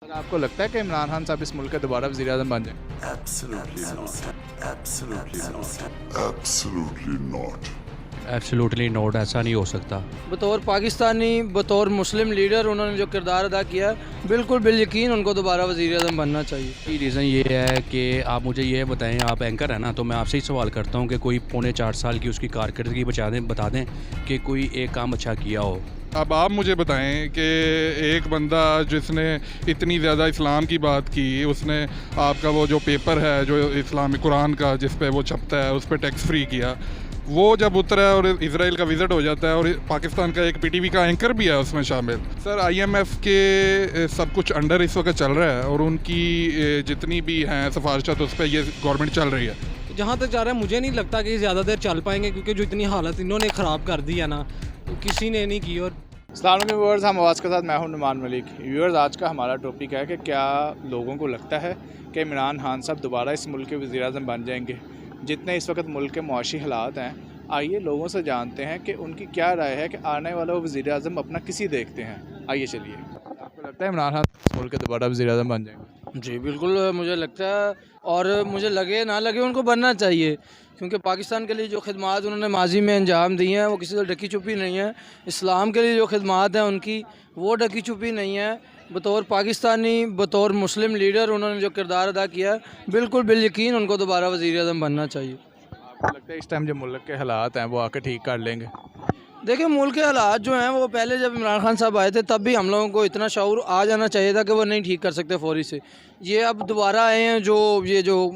Sir आपको लगता है कि इमरान खान साहब इस मुल्क के दोबारा वज़ीर-ए-आज़म बन जाएंगे? Absolutely not. Absolutely not. Absolutely not. Absolutely note, ऐसा नहीं हो सकता। बतौर पाकिस्तानी, बतौर मुस्लिम लीडर उन्होंने जो किरदार अदा किया, बिल्कुल बिल यकीन उनको दोबारा वज़ीर-ए-आज़म बनना चाहिए। ये रीज़न ये है कि आप मुझे ये बताएं, आप एंकर हैं ना, तो मैं आपसे ही सवाल करता हूँ कि कोई पौने 4 साल की उसकी कारकर्दगी बता दें कि कोई एक काम अच्छा किया हो। अब आप मुझे बताएं कि एक बंदा जिसने इतनी ज़्यादा इस्लाम की बात की, उसने आपका वो जो पेपर है जो इस्लामी कुरान का जिस पे वो छपता है उस पर टैक्स फ्री किया, वो जब उतरा है और इज़राइल का विज़िट हो जाता है और पाकिस्तान का एक पीटीवी का एंकर भी है उसमें शामिल। सर आईएमएफ के सब कुछ अंडर इस वक्त चल रहा है और उनकी जितनी भी हैं सिफारिशात उस पर ये गवर्नमेंट चल रही है। जहाँ तक जा रहा है मुझे नहीं लगता कि ज़्यादा देर चल पाएंगे, क्योंकि जो इतनी हालत इन्होंने ख़राब कर दी है ना, तो किसी ने नहीं की। और अस्सलाम वालेकुम व्यूअर्स, हम आवाज़ के साथ मैं हूं नुमान मलिक। व्यूअर्स, आज का हमारा टॉपिक है कि क्या लोगों को लगता है कि इमरान खान साहब दोबारा इस मुल्क के वज़ीर-ए-आज़म बन जाएंगे। जितने इस वक्त मुल्क के मुआशी हालात हैं, आइए लोगों से जानते हैं कि उनकी क्या राय है कि आने वाला वज़ीर-ए-आज़म अपना किसी देखते हैं। आइए चलिए, आपको लगता है इमरान खान इस मुल्क के दोबारा वज़ीर-ए-आज़म बन जाएंगे? जी बिल्कुल, मुझे लगता है, और मुझे लगे ना लगे उनको बनना चाहिए, क्योंकि पाकिस्तान के लिए जो खिदमात उन्होंने माजी में अंजाम दी हैं वो किसी से ढकी छुपी नहीं है। इस्लाम के लिए जो खिदमात हैं उनकी, वो ढकी छुपी नहीं है। बतौर पाकिस्तानी, बतौर मुस्लिम लीडर उन्होंने जो किरदार अदा किया, बिल्कुल बिल यकीन उनको दोबारा वज़ीर-ए-आज़म बनना चाहिए। आपको लगता है इस टाइम जो मुल्क के हालात हैं वो आके ठीक कर लेंगे? देखिए, मुल्क के हालात जो हैं वो पहले जब इमरान खान साहब आए थे तब भी हम लोगों को इतना शऊर आ जाना चाहिए था कि वो नहीं ठीक कर सकते फ़ौरी से। ये अब दोबारा आए हैं, ये जो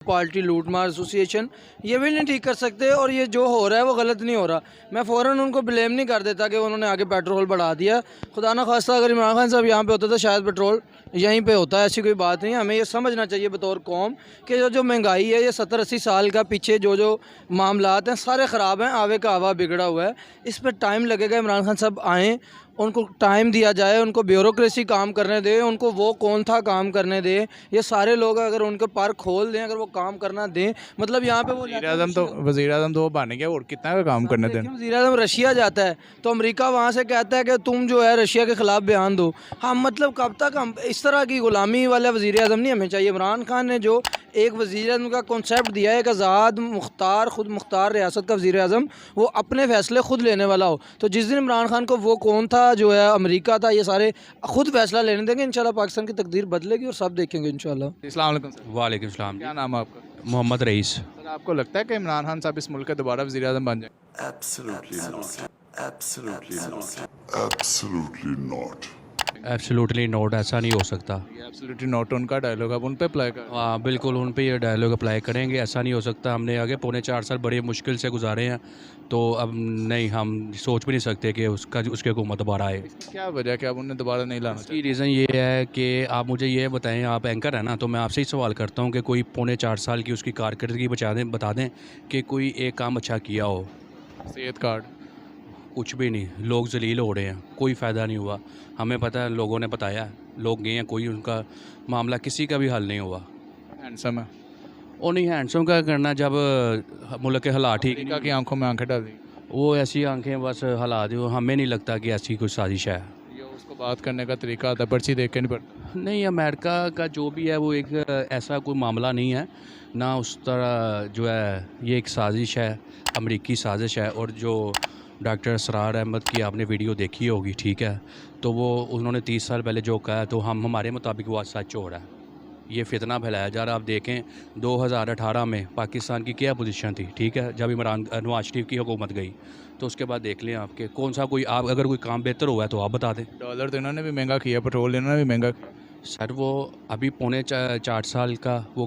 पार्टी लूट मार एसोसिएशन, ये भी नहीं ठीक कर सकते, और ये जो हो रहा है वो गलत नहीं हो रहा। मैं फ़ौरन उनको ब्लेम नहीं कर देता कि उन्होंने आगे पेट्रोल बढ़ा दिया। खुदा ना खास्ता अगर इमरान खान साहब यहाँ पे होते तो शायद पेट्रोल यहीं पे होता है। ऐसी कोई बात नहीं है। हमें ये समझना चाहिए बतौर कौम कि जो महंगाई है, ये 70-80 साल का पीछे जो मामलात हैं सारे ख़राब हैं, आवे का आवा बिगड़ा हुआ है। इस पर टाइम लगेगा। इमरान खान साहब आएँ, उनको टाइम दिया जाए, उनको ब्यूरोक्रेसी काम करने दें, उनको वो कौन था काम करने दें। ये सारे लोग अगर उनके पर खोल दें, अगर वो काम करना दें, मतलब यहाँ पे वो वज़ीर-ए-आज़म तो वो बन गया, और कितना का काम करने दें। वज़ीर-ए-आज़म रशिया जाता है तो अमेरिका वहाँ से कहता है कि तुम जो है रशिया के ख़िलाफ़ बयान दो। हम मतलब कब तक हम इस तरह की ग़ुलामी वाला वज़ीर-ए-आज़म नहीं हमें चाहिए। इमरान खान ने जो एक वज़ीर-ए-आज़म का कॉन्सेप्ट दिया है, एक आज़ाद मुख्तार खुद मुख्तार रियासत का वज़ीर-ए-आज़म, वो अपने फ़ैसले ख़ुद लेने वाला हो। तो जिस दिन इमरान खान को वो कौन था, जो है अमेरिका था, ये सारे ख़ुद फ़ैसला लेने देंगे, इंशाल्लाह पाकिस्तान की तकदीर बदलेगी और सब देखेंगे इंशाल्लाह। अस्सलाम वालेकुम सर। वालेकुम सलाम। क्या नाम है आपका? मोहम्मद रईस। सर आपको लगता है कि इमरान खान साहब इस मुल्क के दोबारा वज़ीर-ए-आज़म बन जाएंगे? Absolutely not. Absolutely not. Absolutely not. Absolutely note, ऐसा नहीं हो सकता। ये एब्सोल्युटली नॉट उनका डायलॉग, अब उन पे अप्लाई कर। हाँ बिल्कुल, उन पे ये डायलॉग अप्लाई करेंगे। ऐसा नहीं हो सकता। हमने आगे पौने 4 साल बड़ी मुश्किल से गुजारे हैं, तो अब नहीं, हम सोच भी नहीं सकते कि उसकी हुकूमत दोबारा आए। क्या वजह है कि अब उन्हें दोबारा नहीं लाना इसकी चाहिए? रीज़न ये है कि आप मुझे ये बताएं, आप एंकर हैं ना, तो मैं आपसे ही सवाल करता हूँ कि कोई पौने 4 साल की उसकी कारकर्दगी बता दें कि कोई एक काम अच्छा किया हो। सेहत कार्ड? कुछ भी नहीं। लोग जलील हो रहे हैं, कोई फ़ायदा नहीं हुआ। हमें पता है, लोगों ने बताया, लोग गए हैं, कोई उनका मामला किसी का भी हल नहीं हुआ। हैंडसम है? वो नहीं, हैंडसम का करना जब मुल्क के हालात ठीक अमेरिका की आंखों में आंखें डाल दी। वो ऐसी आंखें बस हालात, हमें नहीं लगता कि ऐसी कोई साजिश है। ये उसको बात करने का तरीका आता है, पर्ची देख के नहीं पड़ता। नहीं, अमेरिका का जो भी है वो एक ऐसा कोई मामला नहीं है ना, उस तरह जो है ये एक साजिश है, अमरीकी साजिश है। और जो डॉक्टर असरार अहमद की आपने वीडियो देखी होगी, ठीक है, तो वो उन्होंने 30 साल पहले जो कहा, तो हमारे मुताबिक वो आज सच हो रहा है। ये फितना फैलाया जा रहा है। आप देखें 2018 में पाकिस्तान की क्या पोजीशन थी, ठीक है, जब नवाज शरीफ की हुकूमत गई, तो उसके बाद देख लें आपके कौन सा कोई, आप अगर कोई काम बेहतर हुआ है तो आप बता दें। डॉलर तो इन्होंने भी महंगा किया, पेट्रोल इन्होंने भी महंगा किया। सर वो अभी पौने 4 साल का वो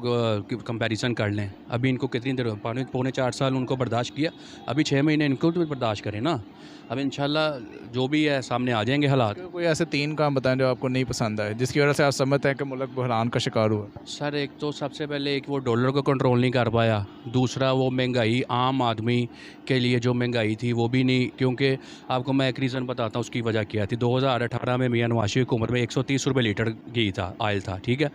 कंपैरिजन कर लें, अभी इनको कितनी देर पौने 4 साल उनको बर्दाश्त किया, अभी 6 महीने इनको तो बर्दाश्त करें ना। अब इंशाल्लाह जो भी है सामने आ जाएंगे हालात। कोई ऐसे 3 काम बताएं जो आपको नहीं पसंद आए, जिसकी वजह से आप समझते हैं कि मुल्क बहरान का शिकार हुआ? सर एक तो सबसे पहले एक वो डॉलर को कंट्रोल नहीं कर पाया, दूसरा वो महंगाई, आम आदमी के लिए जो महंगाई थी वो भी नहीं, क्योंकि आपको मैं एक रीज़न बताता हूँ उसकी वजह क्या थी। 2018 में मियां नवाज शरीफ हुकूमत में 130 रुपये लीटर घी था, आयल था, ठीक है।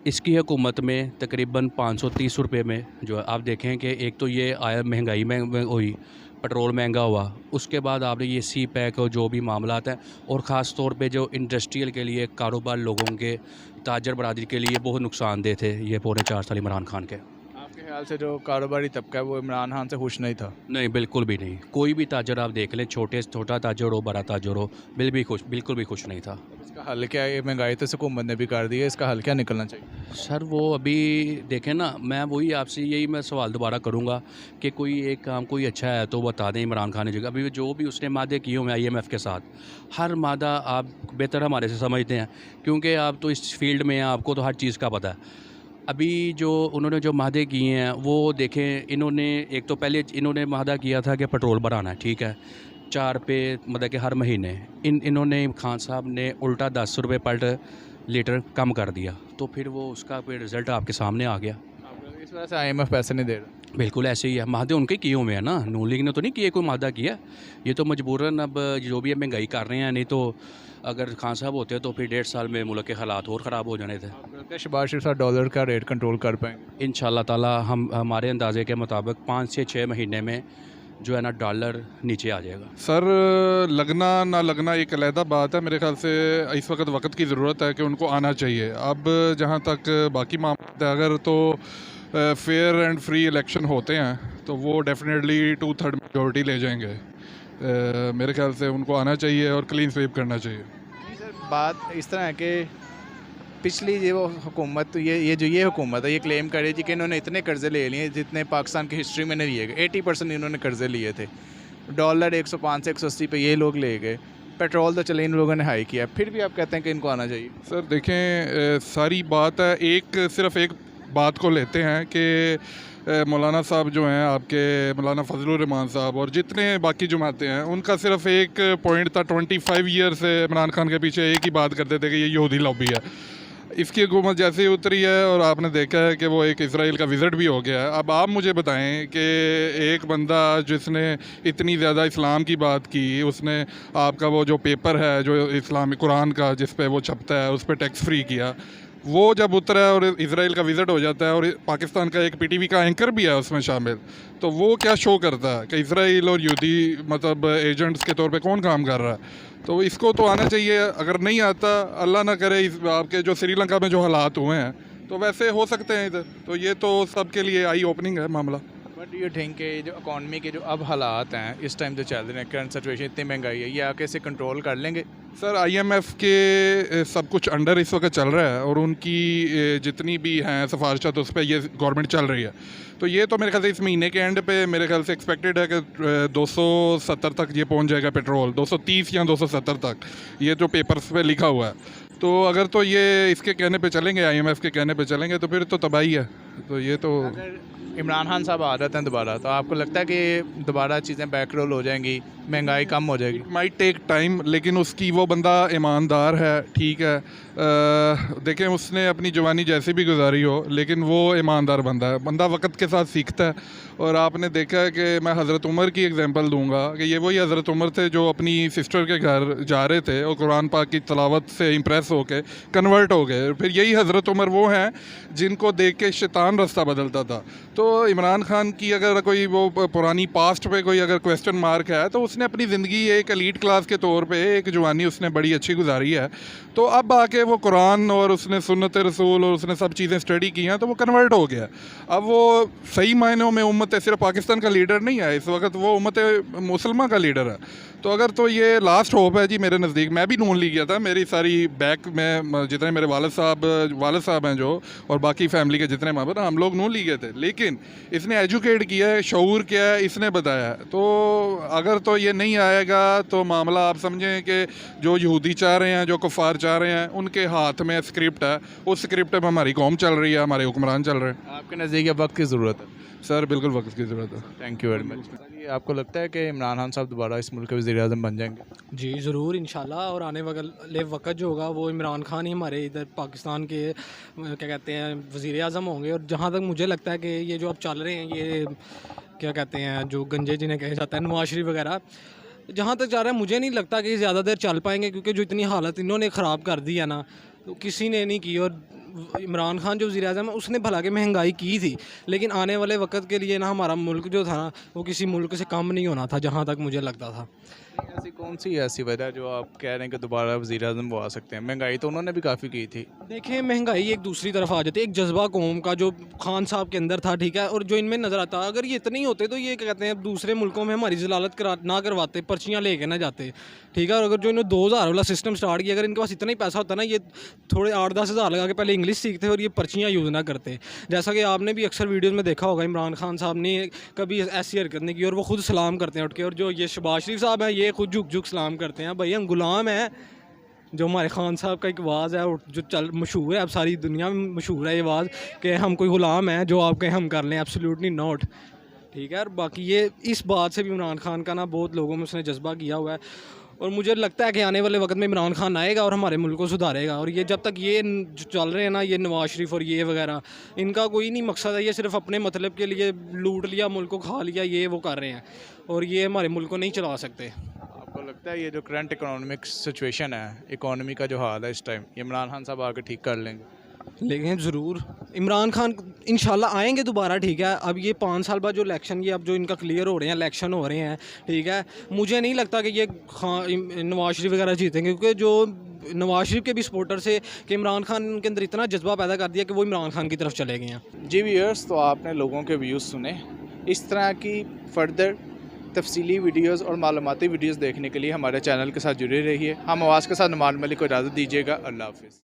इसकी हुकूमत में तकरीबन 530 रुपये में जो आप देखें कि एक तो ये आया महंगाई में हुई, पेट्रोल महंगा हुआ, उसके बाद आपने ये सी पैक और जो भी मामला हैं, और ख़ास तौर पे जो इंडस्ट्रियल के लिए कारोबार लोगों के ताजर बरादरी के लिए बहुत नुकसानदेह थे ये पौने 4 साल इमरान खान के। आपके ख्याल से जो कारोबारी तबका है वो इमरान खान से खुश नहीं था? नहीं, बिल्कुल भी नहीं। कोई भी ताजर आप देख लें, छोटा ताजर हो, बड़ा ताजर हो, बिल्कुल भी खुश नहीं था। इसका हल क्या है? ये महंगाई तो हुकूमत ने भी कर दी है, इसका हल क्या निकलना चाहिए? सर वो अभी देखें ना, मैं वही आपसे यही मैं सवाल दोबारा करूंगा कि कोई एक काम कोई अच्छा है तो बता दें इमरान खान ने जगह। अभी जो भी उसने मादे किए हुए IMF के साथ, हर मादा आप बेहतर हमारे से समझते हैं क्योंकि आप तो इस फील्ड में हैं, आपको तो हर चीज़ का पता है। अभी जो उन्होंने जो मादे किए हैं वो देखें, इन्होंने एक तो पहले इन्होंने मादा किया था कि पेट्रोल बढ़ाना है, ठीक है, 4 पे मतलब कि हर महीने इन्होंने खान साहब ने उल्टा 10 रुपये पर लीटर कम कर दिया, तो फिर वो उसका फिर रिज़ल्ट आपके सामने आ गया। इस वजह से IMF पैसे नहीं दे रहा। बिल्कुल ऐसे ही है, मादे उनके किए हुए हैं ना, नून लीग ने तो नहीं किए कोई मादा किया, ये तो मजबूरन अब जो भी है महंगाई कर रहे हैं। नहीं तो अगर खान साहब होते तो फिर 1.5 साल में मुल्क के हालात और ख़राब हो जाने थे। आपको लगता है शहबाज शरीफ साहब डॉलर का रेट कंट्रोल कर पाएंगे? इंशाल्लाह ताला हम हमारे अंदाजे के मुताबिक 5 से 6 महीने में जो है ना डॉलर नीचे आ जाएगा। सर लगना ना लगना एक अलहदा बात है, मेरे ख्याल से इस वक्त की ज़रूरत है कि उनको आना चाहिए। अब जहाँ तक बाकी मामला है, अगर तो फेयर एंड फ्री इलेक्शन होते हैं तो वो डेफिनेटली 2/3 मेजॉरिटी ले जाएंगे। मेरे ख्याल से उनको आना चाहिए और क्लीन स्वीप करना चाहिए। सर बात इस तरह है कि पिछली ये वो हुकूमत ये हुकूमत है, ये क्लेम करे जी कि इन्होंने इतने कर्ज़े ले लिए जितने पाकिस्तान की हिस्ट्री में नहीं लिए गए। 80% इन्होंने कर्ज़े लिए थे। डॉलर 105 से 180 पे ये लोग ले गए। पेट्रोल तो चले इन लोगों ने हाई किया, फिर भी आप कहते हैं कि इनको आना चाहिए। सर देखें, सारी बात है, सिर्फ एक बात को लेते हैं कि मौलाना साहब जो हैं आपके मौलाना फजलुर रहमान साहब और जितने बाकी जमातें हैं, उनका सिर्फ एक पॉइंट था, 25 ईयर से इमरान खान के पीछे एक ही बात करते थे कि ये यहूदी लॉबी है। इसकी हुकूमत जैसे ही उतरी है और आपने देखा है कि वो एक इज़राइल का विज़िट भी हो गया है। अब आप मुझे बताएं कि एक बंदा जिसने इतनी ज़्यादा इस्लाम की बात की, उसने आपका वो जो पेपर है जो इस्लामी कुरान का जिस पे वो छपता है उस पर टैक्स फ्री किया, वो जब उतरा है और इज़राइल का विज़िट हो जाता है और पाकिस्तान का एक PTV का एंकर भी है उसमें शामिल, तो वो क्या शो करता है कि इज़राइल और यहूदी मतलब एजेंट्स के तौर पे कौन काम कर रहा है। तो इसको तो आना चाहिए। अगर नहीं आता, अल्लाह ना करे, आपके जो श्रीलंका में जो हालात हुए हैं तो वैसे हो सकते हैं इधर, तो ये तो सबके लिए आई ओपनिंग है मामला। बट डू यू थिंक कि जो इकॉनमी के जो अब हालात हैं इस टाइम जो चल रहे हैं, करंट सिचुएशन, इतनी महंगाई है, ये आके इसे कंट्रोल कर लेंगे? सर IMF के सब कुछ अंडर इस वक्त चल रहा है और उनकी जितनी भी हैं सिफारिशात उस पर ये गवर्नमेंट चल रही है। तो ये तो मेरे ख्याल से इस महीने के एंड पे मेरे ख्याल से एक्सपेक्टेड है कि 270 तक ये पहुंच जाएगा पेट्रोल, 230 या 270 तक, ये जो पेपर्स पे लिखा हुआ है। तो अगर तो ये इसके कहने पे चलेंगे, IMF के कहने पे चलेंगे, तो फिर तो तबाही है। तो ये तो अगर इमरान खान साहब आ जाते हैं दोबारा, तो आपको लगता है कि दोबारा चीज़ें बैकरोल हो जाएंगी, महंगाई कम हो जाएगी? माइट टेक टाइम, लेकिन उसकी वो बंदा ईमानदार है, ठीक है। देखें उसने अपनी जवानी जैसी भी गुजारी हो, लेकिन वो ईमानदार बंदा है, बंदा वक्त के साथ सीखता है। और आपने देखा है कि मैं हज़रत उमर की एग्जांपल दूंगा कि ये वही हज़रत उमर थे जो अपनी सिस्टर के घर जा रहे थे और कुरान पाक की तलावत से इम्प्रेस होके कन्वर्ट हो गए। फिर यही हज़रत उमर वो हैं जिनको देख के शैतान रास्ता बदलता था। तो इमरान खान की अगर कोई वो पुरानी पास्ट पे कोई अगर क्वेश्चन मार्क है, तो उसने अपनी ज़िंदगी एक एलीट क्लास के तौर पे एक जवानी उसने बड़ी अच्छी गुजारी है। तो अब आके वो कुरान और उसने सुन्नत रसूल और उसने सब चीज़ें स्टडी की हैं, तो वो कन्वर्ट हो गया। अब वो सही मायनों में उम्मत सिर्फ पाकिस्तान का लीडर नहीं है इस वक्त, वो उम्मत मुसलमान का लीडर है। तो अगर तो ये लास्ट होप है जी मेरे नज़दीक। मैं भी नून लीग गया था, मेरी सारी बैक में जितने मेरे वालिद साहब हैं जो और बाकी फैमिली के जितने माँ बाप, हम लोग नून लीग गए थे। लेकिन इसने एजुकेट किया है, शऊर किया है, इसने बताया है। तो अगर तो ये नहीं आएगा तो मामला आप समझें कि जो यहूदी चाह रहे हैं, जो कुफार चाह रहे हैं, उनके हाथ में स्क्रिप्ट है, उस स्क्रिप्ट में हमारी कौम चल रही है, हमारे हुक्मरान चल रहे हैं। आपके नज़दीक वक्त की ज़रूरत है? सर बिल्कुल वक्त की ज़रूरत है। Thank you very much. आपको लगता है कि इमरान खान साहब दोबारा इस मुल्क के वज़ीर-ए-आज़म बन जाएंगे? जी ज़रूर इंशाल्लाह, और आने वाले वक्त जो होगा वो इमरान खान ही हमारे इधर पाकिस्तान के क्या कहते हैं वज़ीर आज़म होंगे। और जहाँ तक मुझे लगता है कि ये जो अब चल रहे हैं, ये क्या कहते हैं जो गंजे जिन्हें कहा जाता है नवाज शरीफ वगैरह, जहाँ तक जा रहा है मुझे नहीं लगता कि ज़्यादा देर चल पाएंगे, क्योंकि जो इतनी हालत इन्होंने ख़राब कर दी है ना, तो किसी ने नहीं की। और इमरान खान जो वज़ीर आज़म है उसने भला के महंगाई की थी, लेकिन आने वाले वक्त के लिए ना हमारा मुल्क जो था वो किसी मुल्क से कम नहीं होना था, जहाँ तक मुझे लगता था। ऐसी कौन सी ऐसी वजह जो आप कह रहे हैं कि दोबारा वज़ीर आज़म वो आ सकते हैं? महंगाई तो उन्होंने भी काफ़ी की थी। देखें, महंगाई एक दूसरी तरफ आ जाती है, एक जज्बा कौम का जो खान साहब के अंदर था, ठीक है, और जो इनमें नज़र आता है। अगर ये इतने ही होते तो ये क्या कहते हैं दूसरे मुल्कों में हमारी जलालत ना करवाते, पर्चियाँ लेके ना जाते, ठीक है। और अगर जो इन्होंने 2000 वाला सिस्टम स्टार्ट किया, अगर इनके पास इतना ही पैसा होता ना, ये थोड़े 8-10 हज़ार लगा के पहले इंग्लिश सीखते और ये पर्चियाँ यूज़ ना करते। जैसा कि आपने भी अक्सर वीडियोज़ में देखा होगा, इमरान खान साहब ने कभी ऐसी हरकत नहीं की, और वो खुद सलाम करते हैं उठ के। और जो ये शहबाज शरीफ साहब हैं, ये खुद झुक झुक सलाम करते हैं। भाई हम गुलाम हैं। जो हमारे खान साहब का एक आवाज़ है जो चल मशहूर है, अब सारी दुनिया में मशहूर है ये आवाज़ कि हम कोई गुलाम हैं, जो आप कहें हम कर लें, एब्सोल्युटली नॉट, ठीक है। और बाकी ये इस बात से भी इमरान खान का ना बहुत लोगों में उसने जज्बा किया हुआ है, और मुझे लगता है कि आने वाले वक्त में इमरान खान आएगा और हमारे मुल्क को सुधारेगा। और ये जब तक ये जो चल रहे हैं ना, ये नवाज शरीफ और ये वगैरह, इनका कोई नहीं मकसद है, ये सिर्फ अपने मतलब के लिए लूट लिया, मुल्क को खा लिया, ये वो कर रहे हैं, और ये हमारे मुल्क को नहीं चला सकते। आपको लगता है ये जो करंट इकोनॉमिक सिचुएशन है, इकोनॉमी का जो हाल है इस टाइम, ये इमरान खान साहब आके ठीक कर लेंगे? लेकिन ज़रूर इमरान खान इंशाल्लाह आएंगे दोबारा, ठीक है। अब ये 5 साल बाद जो इलेक्शन, ये अब जो इनका क्लियर हो रहे हैं, इलेक्शन हो रहे हैं, ठीक है, मुझे नहीं लगता कि ये नवाज शरीफ वगैरह जीतेंगे, क्योंकि जो नवाज शरीफ के भी सपोर्टर से कि इमरान खान के अंदर इतना जज्बा पैदा कर दिया कि वो इमरान खान की तरफ चले गए हैं। जी व्यूअर्स, तो आपने लोगों के व्यूज़ सुने। इस तरह की फ़र्दर तफसीली वीडियोज़ और मालूमाती वीडियोज़ देखने के लिए हमारे चैनल के साथ जुड़े रहिए। हम आवाज़ के साथ नुमान मलिक को इजाज़त दीजिएगा। अल्लाह हाफ़िज़।